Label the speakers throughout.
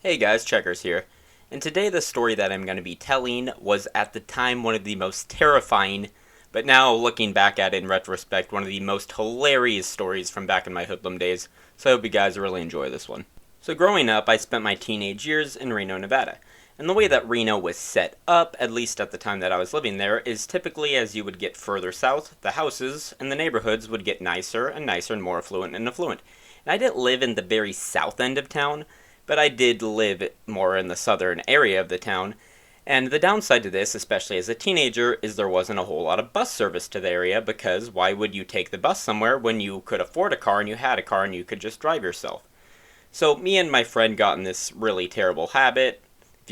Speaker 1: Hey guys, Checkers here. And today the story that I'm going to be telling was at the time one of the most terrifying, but now looking back at it in retrospect, one of the most hilarious stories from back in my hoodlum days. So I hope you guys really enjoy this one. So growing up, I spent my teenage years in Reno, Nevada. And the way that Reno was set up, at least at the time that I was living there, is typically as you would get further south, the houses and the neighborhoods would get nicer and nicer and more affluent and affluent. And I didn't live in the very south end of town, but I did live more in the southern area of the town. And the downside to this, especially as a teenager, is there wasn't a whole lot of bus service to the area because why would you take the bus somewhere when you could afford a car and you had a car and you could just drive yourself? So me and my friend got in this really terrible habit, if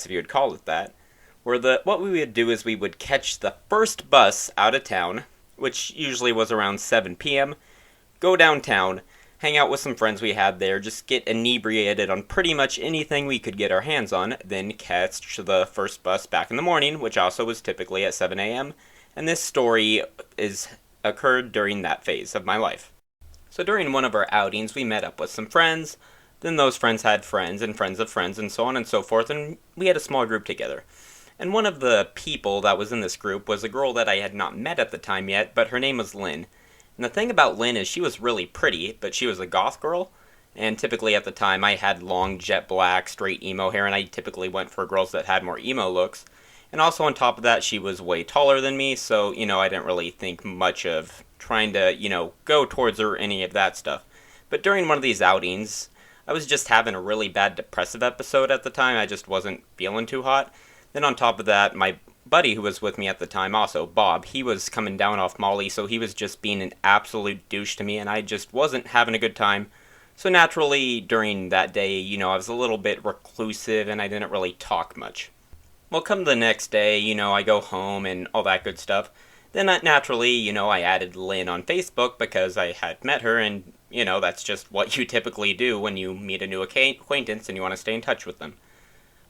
Speaker 1: you would call it that, where what we would do is we would catch the first bus out of town, which usually was around 7 p.m., go downtown, hang out with some friends we had there, just get inebriated on pretty much anything we could get our hands on, then catch the first bus back in the morning, which also was typically at 7 a.m. And this story is occurred during that phase of my life. So during one of our outings, we met up with some friends. Then those friends had friends and friends of friends and so on and so forth, and we had a small group together. And one of the people that was in this group was a girl that I had not met at the time yet, but her name was Lynn. And the thing about Lynn is she was really pretty, but she was a goth girl. And typically at the time I had long jet black, straight emo hair, and I typically went for girls that had more emo looks. And also on top of that, she was way taller than me, so, I didn't really think much of trying to, go towards her or any of that stuff. But during one of these outings, I was just having a really bad depressive episode at the time. I just wasn't feeling too hot. Then on top of that, my buddy who was with me at the time also, Bob, he was coming down off Molly, so he was just being an absolute douche to me, and I just wasn't having a good time. So naturally, during that day, I was a little bit reclusive, and I didn't really talk much. Well, come the next day, I go home and all that good stuff. Then naturally, I added Lynn on Facebook because I had met her, and, that's just what you typically do when you meet a new acquaintance and you want to stay in touch with them.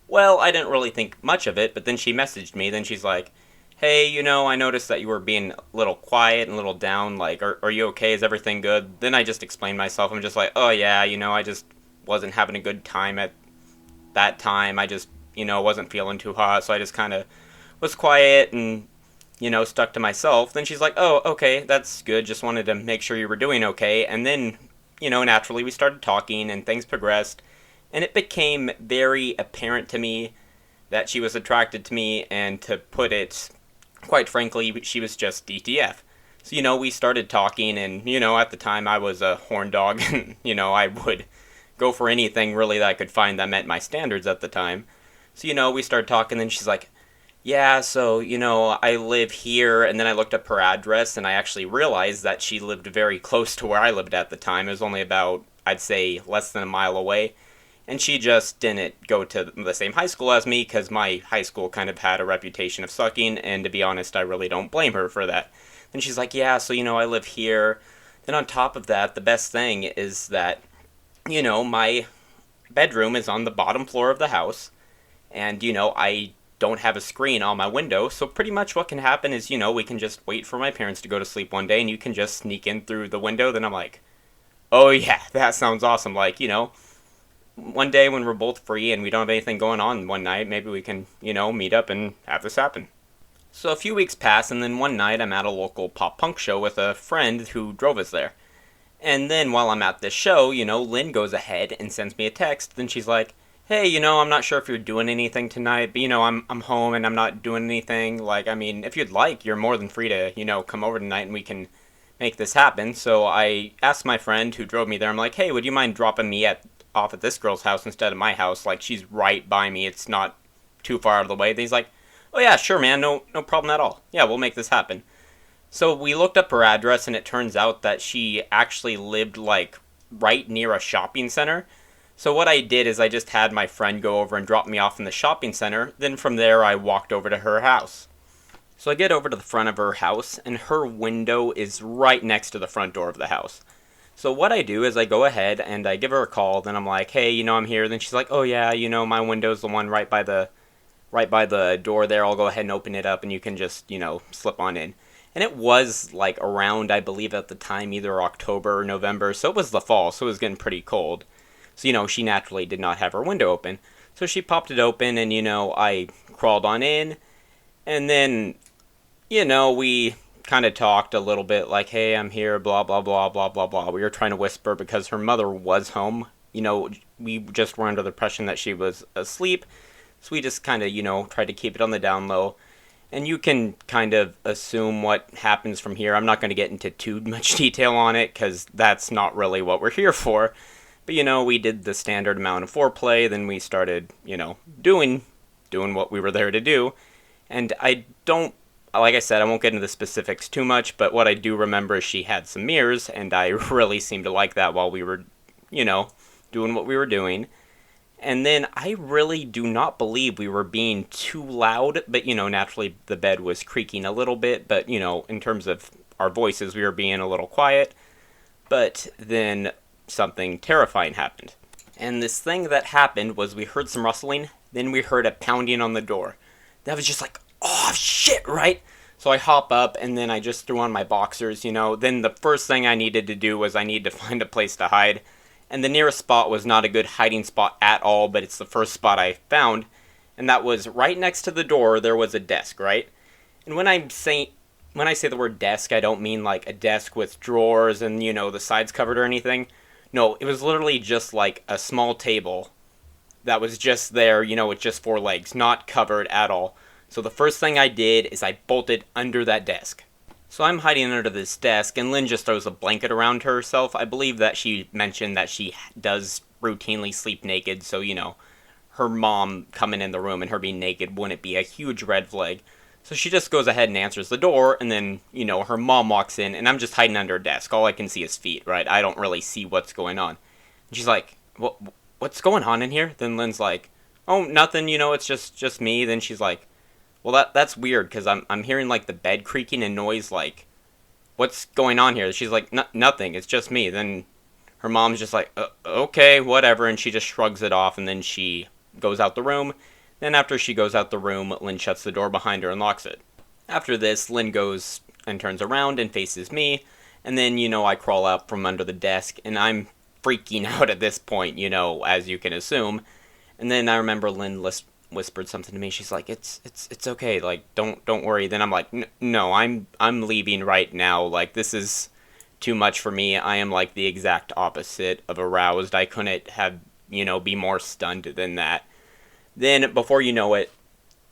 Speaker 1: Well, I didn't really think much of it, but then she messaged me. Then she's like, hey, I noticed that you were being a little quiet and a little down. Like, are you okay? Is everything good? Then I just explained myself. I'm just like, oh, yeah, I just wasn't having a good time at that time. I just, wasn't feeling too hot. So I just kind of was quiet and, stuck to myself. Then she's like, oh, okay, that's good. Just wanted to make sure you were doing okay. And then, naturally we started talking and things progressed. And it became very apparent to me that she was attracted to me, and to put it quite frankly, she was just DTF. So, we started talking, and, at the time I was a horn dog, and, I would go for anything really that I could find that met my standards at the time. So, we started talking, and she's like, yeah, so, I live here, and then I looked up her address, and I actually realized that she lived very close to where I lived at the time. It was only about, I'd say, less than a mile away. And she just didn't go to the same high school as me because my high school kind of had a reputation of sucking, and to be honest, I really don't blame her for that. Then she's like, yeah, so, I live here. Then on top of that, the best thing is that, my bedroom is on the bottom floor of the house, and, I don't have a screen on my window, so pretty much what can happen is, we can just wait for my parents to go to sleep one day, and you can just sneak in through the window. Then I'm like, oh yeah, that sounds awesome. Like, one day when we're both free and we don't have anything going on one night, maybe we can, meet up and have this happen. So a few weeks pass, and then one night I'm at a local pop punk show with a friend who drove us there. And then while I'm at this show, Lynn goes ahead and sends me a text. Then she's like, hey, I'm not sure if you're doing anything tonight, but, I'm home and I'm not doing anything. Like, I mean, if you'd like, you're more than free to, come over tonight and we can make this happen. So I asked my friend who drove me there, I'm like, hey, would you mind dropping me off at this girl's house instead of my house? Like, she's right by me. It's not too far out of the way. Then he's like, oh yeah, sure, man. No problem at all. Yeah, we'll make this happen. So we looked up her address, and it turns out that she actually lived, like, right near a shopping center. So what I did is I just had my friend go over and drop me off in the shopping center. Then from there, I walked over to her house. So I get over to the front of her house, and her window is right next to the front door of the house. So what I do is I go ahead and I give her a call. Then I'm like, hey, I'm here. Then she's like, oh yeah, my window's the one right by the door there. I'll go ahead and open it up, and you can just, slip on in. And it was like around, I believe at the time, either October or November. So it was the fall, so it was getting pretty cold. So, she naturally did not have her window open. So she popped it open, and, I crawled on in, and then, we kind of talked a little bit like, hey, I'm here, blah, blah, blah, blah, blah, blah. We were trying to whisper because her mother was home. We just were under the impression that she was asleep. So we just kind of, tried to keep it on the down low. And you can kind of assume what happens from here. I'm not going to get into too much detail on it because that's not really what we're here for. But, we did the standard amount of foreplay. Then we started, doing what we were there to do. And I don't, like I said, I won't get into the specifics too much. But what I do remember is she had some mirrors. And I really seemed to like that while we were, doing what we were doing. And then I really do not believe we were being too loud, but, naturally the bed was creaking a little bit, but, in terms of our voices, we were being a little quiet. But then something terrifying happened. And this thing that happened was we heard some rustling, then we heard a pounding on the door. That was just like, oh, shit, right? So I hop up, and then I just threw on my boxers, Then the first thing I needed to do was I needed to find a place to hide. And the nearest spot was not a good hiding spot at all, but it's the first spot I found. And that was right next to the door, there was a desk, right? And when I say the word desk, I don't mean like a desk with drawers and, the sides covered or anything. No, it was literally just like a small table that was just there, with just 4 legs, not covered at all. So the first thing I did is I bolted under that desk. So I'm hiding under this desk, and Lynn just throws a blanket around herself. I believe that she mentioned that she does routinely sleep naked, so, her mom coming in the room and her being naked wouldn't be a huge red flag. So she just goes ahead and answers the door, and then, her mom walks in, and I'm just hiding under a desk. All I can see is feet, right? I don't really see what's going on. And she's like, what's going on in here? Then Lynn's like, oh, nothing, it's just me. Then she's like, well, that's weird, because I'm hearing, like, the bed creaking and noise, like, what's going on here? She's like, nothing, it's just me. Then her mom's just like, okay, whatever, and she just shrugs it off, and then she goes out the room. Then after she goes out the room, Lynn shuts the door behind her and locks it. After this, Lynn goes and turns around and faces me, and then, I crawl out from under the desk, and I'm freaking out at this point, as you can assume. And then I remember Lynn whispered something to me. She's like, it's okay, like, don't worry. Then I'm like, no, I'm leaving right now. Like, this is too much for me. I am like the exact opposite of aroused. I couldn't have, be more stunned than that. Then before you know it,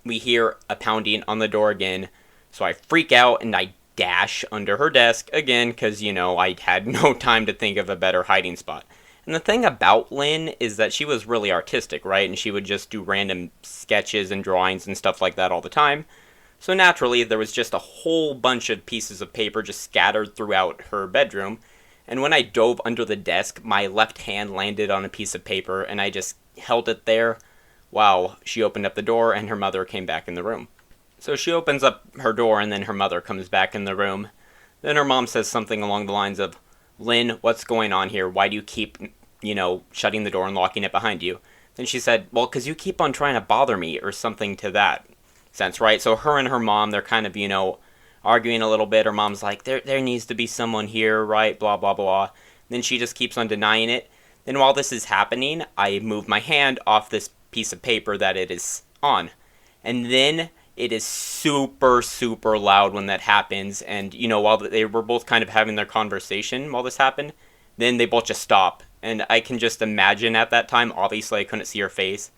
Speaker 1: we hear a pounding on the door again. So I freak out and I dash under her desk again because, I had no time to think of a better hiding spot. And the thing about Lynn is that she was really artistic, right? And she would just do random sketches and drawings and stuff like that all the time. So naturally, there was just a whole bunch of pieces of paper just scattered throughout her bedroom. And when I dove under the desk, my left hand landed on a piece of paper, and I just held it there while she opened up the door and her mother came back in the room. So she opens up her door, and then her mother comes back in the room. Then her mom says something along the lines of, Lynn, what's going on here? Why do you keep, shutting the door and locking it behind you? Then she said, well, because you keep on trying to bother me, or something to that sense, right? So her and her mom, they're kind of, arguing a little bit. Her mom's like, there needs to be someone here, right? Blah, blah, blah. Then she just keeps on denying it. Then while this is happening, I move my hand off this piece of paper that it is on. And then it is super, super loud when that happens. And, while they were both kind of having their conversation while this happened, then they both just stop. And I can just imagine at that time, obviously I couldn't see her face,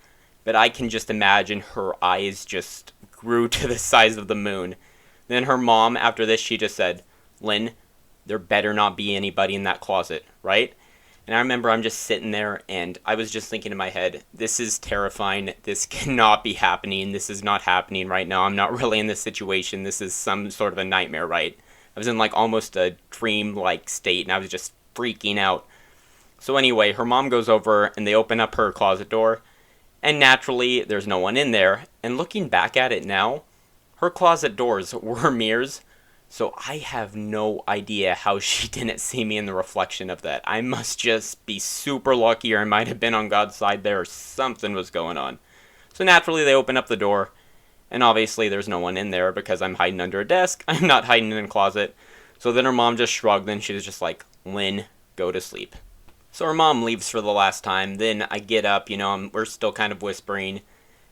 Speaker 1: but I can just imagine her eyes just grew to the size of the moon. Then her mom, after this, she just said, Lynn, there better not be anybody in that closet, right? And I remember I'm just sitting there, and I was just thinking in my head, this is terrifying. This cannot be happening. This is not happening right now. I'm not really in this situation. This is some sort of a nightmare, right? I was in like almost a dream-like state, and I was just freaking out. So anyway, her mom goes over, and they open up her closet door, and naturally, there's no one in there. And looking back at it now, her closet doors were mirrors, so I have no idea how she didn't see me in the reflection of that. I must just be super lucky, or I might have been on God's side there, or something was going on. So naturally, they open up the door, and obviously there's no one in there because I'm hiding under a desk. I'm not hiding in a closet. So then her mom just shrugged, and she was just like, Lynn, go to sleep. So her mom leaves for the last time. Then I get up, we're still kind of whispering,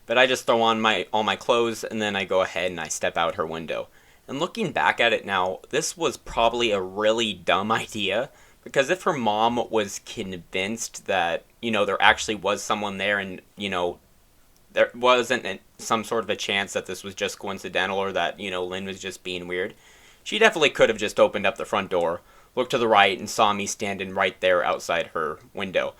Speaker 1: but I just throw on my all my clothes and then I go ahead and I step out her window. And looking back at it now, this was probably a really dumb idea because if her mom was convinced that, there actually was someone there and, there wasn't some sort of a chance that this was just coincidental or that, Lynn was just being weird, she definitely could have just opened up the front door, looked to the right, and saw me standing right there outside her window.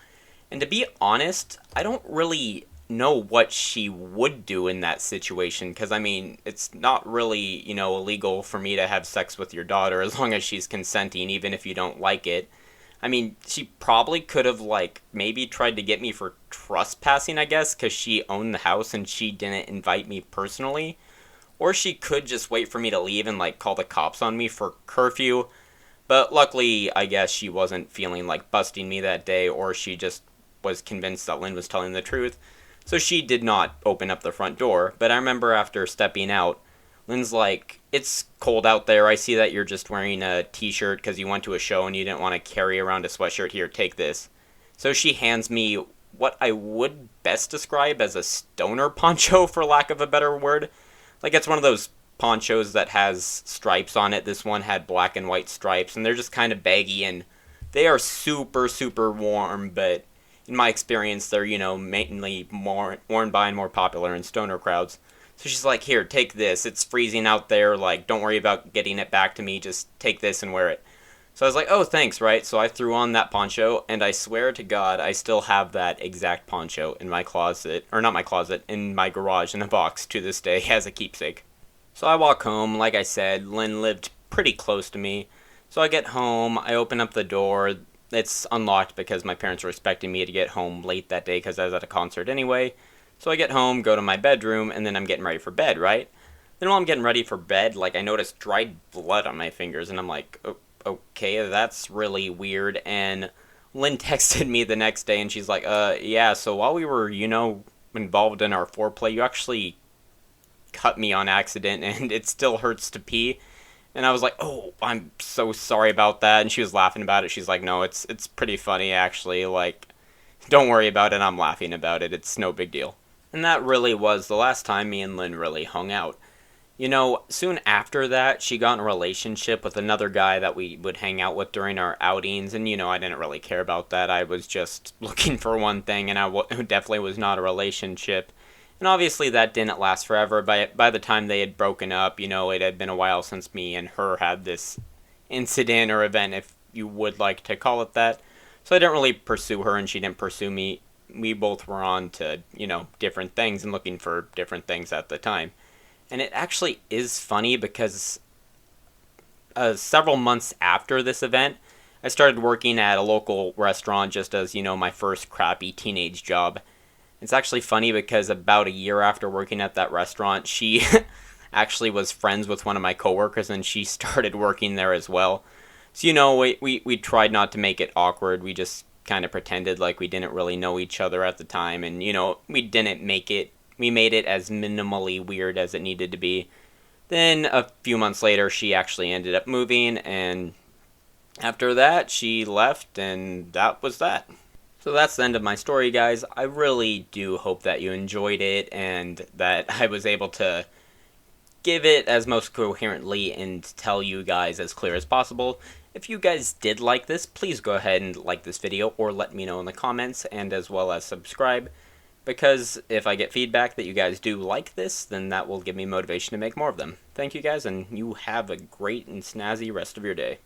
Speaker 1: And to be honest, I don't really know what she would do in that situation because, I mean, it's not really, illegal for me to have sex with your daughter as long as she's consenting, even if you don't like it. I mean, she probably could have, maybe tried to get me for trespassing, I guess, because she owned the house and she didn't invite me personally. Or she could just wait for me to leave and, call the cops on me for curfew. But luckily, I guess she wasn't feeling like busting me that day, or she just was convinced that Lynn was telling the truth. So she did not open up the front door. But I remember after stepping out, Lynn's like, "It's cold out there. I see that you're just wearing a t-shirt because you went to a show and you didn't want to carry around a sweatshirt. Here, take this." So she hands me what I would best describe as a stoner poncho, for lack of a better word. It's one of those ponchos that has stripes on it. This one had black and white stripes, and they're just kind of baggy, and they are super, super warm, but in my experience, they're, mainly more worn by and more popular in stoner crowds. So she's like, "Here, take this. It's freezing out there. Don't worry about getting it back to me. Just take this and wear it." So I was like, "Oh, thanks," right? So I threw on that poncho, and I swear to God, I still have that exact poncho in my closet, or not my closet, in my garage in a box to this day as a keepsake. So I walk home. Like I said, Lynn lived pretty close to me. So I get home, I open up the door. It's unlocked because my parents were expecting me to get home late that day because I was at a concert anyway. So I get home, go to my bedroom, and then I'm getting ready for bed, right? Then while I'm getting ready for bed, I noticed dried blood on my fingers, and I'm like, okay, that's really weird. And Lynn texted me the next day, and she's like, yeah, so while we were, involved in our foreplay, you actually cut me on accident, and it still hurts to pee. And I was like, "Oh, I'm so sorry about that." And she was laughing about it. She's like, "No, it's pretty funny, actually. Don't worry about it. I'm laughing about it. It's no big deal." And that really was the last time me and Lynn really hung out. Soon after that, she got in a relationship with another guy that we would hang out with during our outings. And, I didn't really care about that. I was just looking for one thing, and definitely was not a relationship. And obviously that didn't last forever. By the time they had broken up, it had been a while since me and her had this incident or event, if you would like to call it that. So I didn't really pursue her, and she didn't pursue me. We both were on to, different things and looking for different things at the time. And it actually is funny because several months after this event, I started working at a local restaurant just as, my first crappy teenage job. It's actually funny because about a year after working at that restaurant, she actually was friends with one of my coworkers, and she started working there as well. So, we tried not to make it awkward. We just kind of pretended like we didn't really know each other at the time, and, we didn't make it. We made it as minimally weird as it needed to be. Then, a few months later, she actually ended up moving, and after that, she left, and that was that. So that's the end of my story, guys. I really do hope that you enjoyed it and that I was able to give it as most coherently and tell you guys as clear as possible. If you guys did like this, please go ahead and like this video or let me know in the comments, and as well as subscribe, because if I get feedback that you guys do like this, then that will give me motivation to make more of them. Thank you guys, and you have a great and snazzy rest of your day.